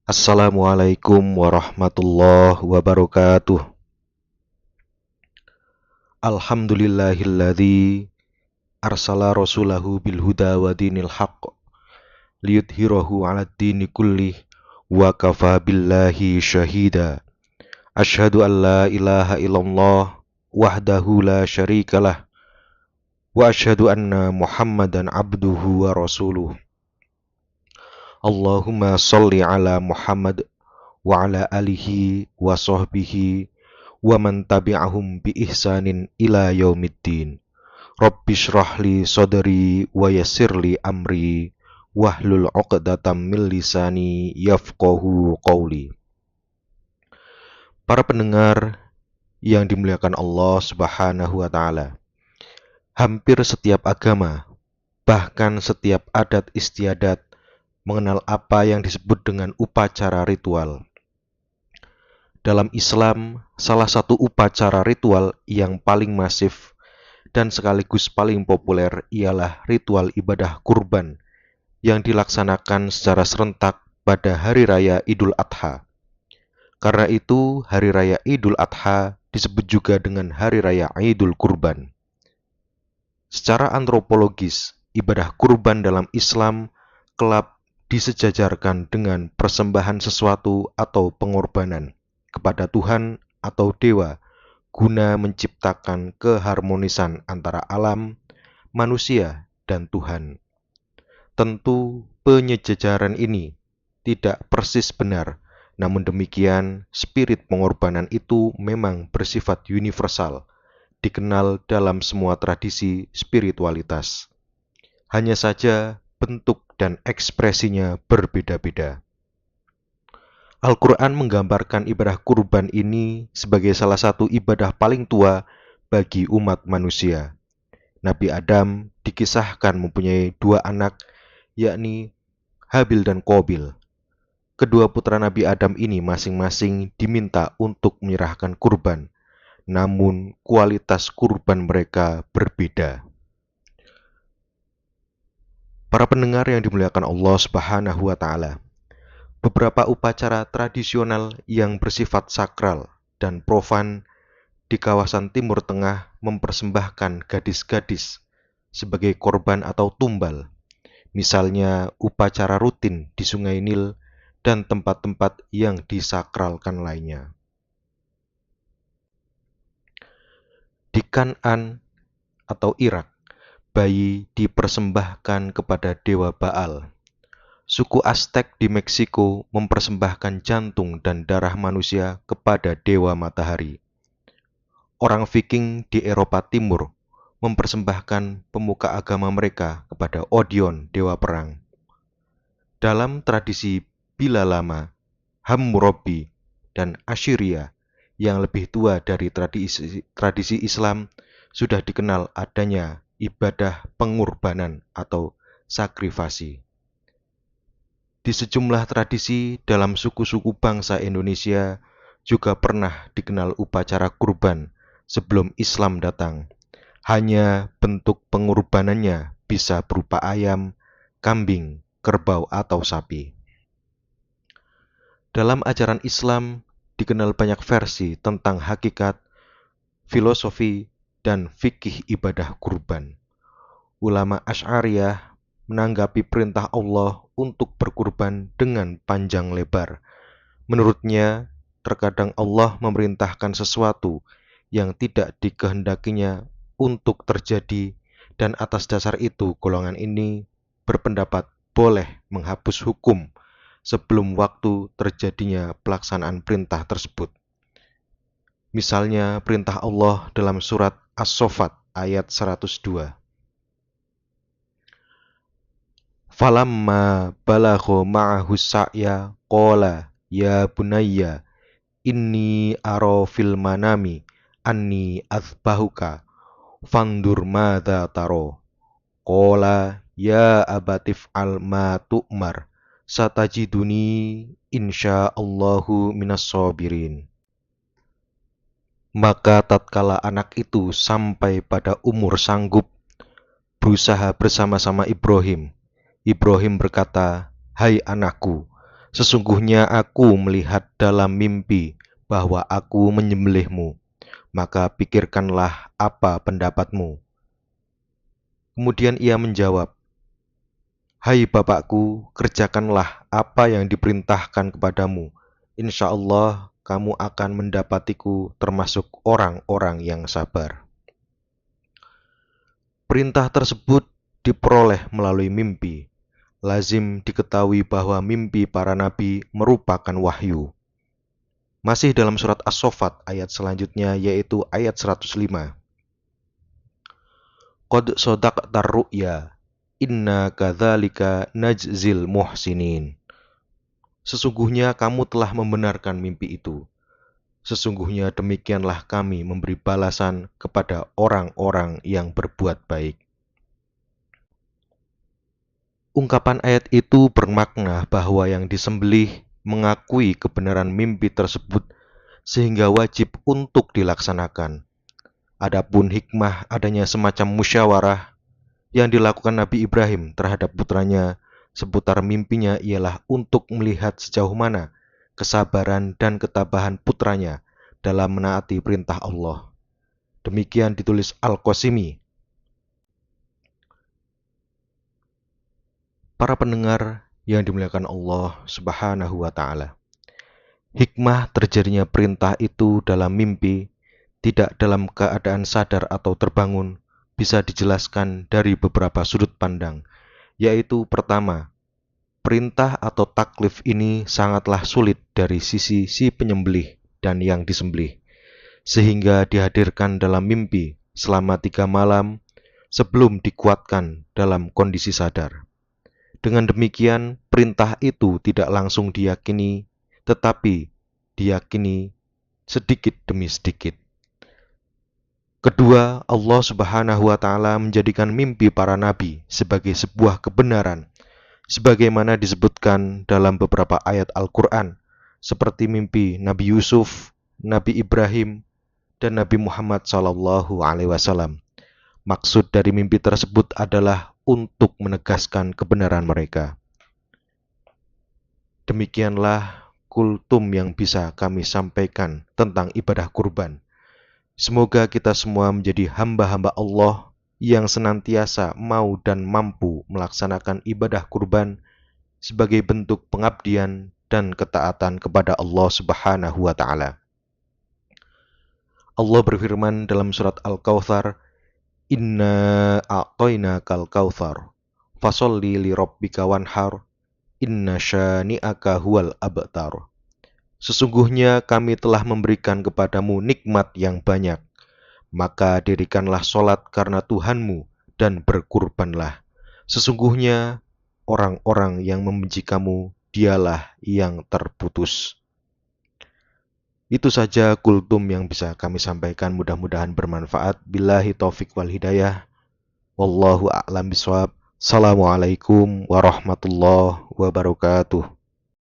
Assalamualaikum warahmatullahi wabarakatuh. Alhamdulillahilladzi arsala rasulahu bil huda wa dinil haqq liyudhhirahu 'alad dini kullih wa kafa billahi syahida. Asyhadu an la ilaha illallah wahdahu la syarikalah wa asyhadu anna Muhammadan abduhu wa rasuluh. Allahumma shalli ala Muhammad wa ala alihi wa sahbihi wa man tabi'ahum bi ihsanin ila yaumiddin. Rabbi shrah li sadri wa yassir li amri wahlul 'uqdatam min lisani yafqahu qawli. Para pendengar yang dimuliakan Allah Subhanahu wa taala. Hampir setiap agama, bahkan setiap adat istiadat mengenal apa yang disebut dengan upacara ritual. Dalam Islam, salah satu upacara ritual yang paling masif dan sekaligus paling populer ialah ritual ibadah kurban yang dilaksanakan secara serentak pada Hari Raya Idul Adha. Karena itu, Hari Raya Idul Adha disebut juga dengan Hari Raya Idul Kurban. Secara antropologis, ibadah kurban dalam Islam kelak disejajarkan dengan persembahan sesuatu atau pengorbanan kepada Tuhan atau dewa guna menciptakan keharmonisan antara alam, manusia, dan Tuhan. Tentu penyejajaran ini tidak persis benar, namun demikian spirit pengorbanan itu memang bersifat universal, dikenal dalam semua tradisi spiritualitas. Hanya saja bentuk dan ekspresinya berbeda-beda. Al-Quran menggambarkan ibadah kurban ini sebagai salah satu ibadah paling tua bagi umat manusia. Nabi Adam dikisahkan mempunyai dua anak, yakni Habil dan Qabil. Kedua putra Nabi Adam ini masing-masing diminta untuk menyerahkan kurban, namun kualitas kurban mereka berbeda. Para pendengar yang dimuliakan Allah Subhanahu wa taala, beberapa upacara tradisional yang bersifat sakral dan profan di kawasan Timur Tengah mempersembahkan gadis-gadis sebagai korban atau tumbal, misalnya upacara rutin di Sungai Nil dan tempat-tempat yang disakralkan lainnya. Di Kan'an atau Irak, bayi dipersembahkan kepada dewa Baal. Suku Aztec di Meksiko mempersembahkan jantung dan darah manusia kepada dewa matahari. Orang Viking di Eropa Timur mempersembahkan pemuka agama mereka kepada Odion, dewa perang. Dalam tradisi Bila Lama, Hammurabi, dan Assyria yang lebih tua dari tradisi Islam, sudah dikenal adanya ibadah pengorbanan atau sakrifasi. Di sejumlah tradisi dalam suku-suku bangsa Indonesia juga pernah dikenal upacara kurban sebelum Islam datang. Hanya bentuk pengorbanannya bisa berupa ayam, kambing, kerbau, atau sapi. Dalam ajaran Islam dikenal banyak versi tentang hakikat, filosofi, dan fikih ibadah kurban. Ulama Asy'ariyah menanggapi perintah Allah untuk berkurban dengan panjang lebar. Menurutnya, terkadang Allah memerintahkan sesuatu yang tidak dikehendakinya untuk terjadi, dan atas dasar itu golongan ini berpendapat boleh menghapus hukum sebelum waktu terjadinya pelaksanaan perintah tersebut. Misalnya perintah Allah dalam surat As-Saffat ayat 102. Falamma balagha ma'ahu sa'ya qala ya bunayya inni ara fil manami anni azbahuka fandur madza taro. Qala ya abatif al ma tu'mar satajiduni insyaallahu minas sabirin. Maka tatkala anak itu sampai pada umur sanggup berusaha bersama-sama Ibrahim berkata, "Hai anakku, Sesungguhnya aku melihat dalam mimpi bahwa aku menyembelihmu, maka pikirkanlah apa pendapatmu. Kemudian ia menjawab, Hai bapakku, kerjakanlah apa yang diperintahkan kepadamu. Insya Allah kamu akan mendapatiku termasuk orang-orang yang sabar. Perintah tersebut diperoleh melalui mimpi. Lazim diketahui bahwa mimpi para nabi merupakan wahyu. Masih dalam surat As-Saffat ayat selanjutnya yaitu ayat 105. Qad shadaqtar ru'ya, inna kadzalika najzil muhsinin. Sesungguhnya kamu telah membenarkan mimpi itu. Sesungguhnya demikianlah kami memberi balasan kepada orang-orang yang berbuat baik. Ungkapan ayat itu bermakna bahwa yang disembelih mengakui kebenaran mimpi tersebut sehingga wajib untuk dilaksanakan. Adapun hikmah adanya semacam musyawarah yang dilakukan Nabi Ibrahim terhadap putranya seputar mimpinya ialah untuk melihat sejauh mana kesabaran dan ketabahan putranya dalam menaati perintah Allah. Demikian ditulis Al-Qasimi. Para pendengar yang dimuliakan Allah Subhanahu wa Ta'ala, hikmah terjadinya perintah itu dalam mimpi, tidak dalam keadaan sadar atau terbangun, bisa dijelaskan dari beberapa sudut pandang, yaitu pertama, perintah atau taklif ini sangatlah sulit dari sisi si penyembelih dan yang disembelih, sehingga dihadirkan dalam mimpi selama 3 malam sebelum dikuatkan dalam kondisi sadar. Dengan demikian, perintah itu tidak langsung diyakini, tetapi diyakini sedikit demi sedikit. Kedua, Allah Subhanahu wa Ta'ala menjadikan mimpi para nabi sebagai sebuah kebenaran, sebagaimana disebutkan dalam beberapa ayat Al-Quran, seperti mimpi Nabi Yusuf, Nabi Ibrahim, dan Nabi Muhammad SAW. Maksud dari mimpi tersebut adalah untuk menegaskan kebenaran mereka. Demikianlah kultum yang bisa kami sampaikan tentang ibadah kurban. Semoga kita semua menjadi hamba-hamba Allah yang senantiasa mau dan mampu melaksanakan ibadah kurban sebagai bentuk pengabdian dan ketaatan kepada Allah Subhanahu wa Ta'ala. Allah berfirman dalam surat Al-Kautsar, Inna a'tainakal kautsar, fasholli li rabbika wanhar, inna syani'aka huwal abtar. Sesungguhnya kami telah memberikan kepadamu nikmat yang banyak, maka dirikanlah solat karena Tuhanmu dan berkurbanlah. Sesungguhnya orang-orang yang membenci kamu, dialah yang terputus. Itu saja kultum yang bisa kami sampaikan, mudah-mudahan bermanfaat. Billahi taufik wal hidayah. Wallahu a'lam bishawab. Assalamualaikum warahmatullahi wabarakatuh.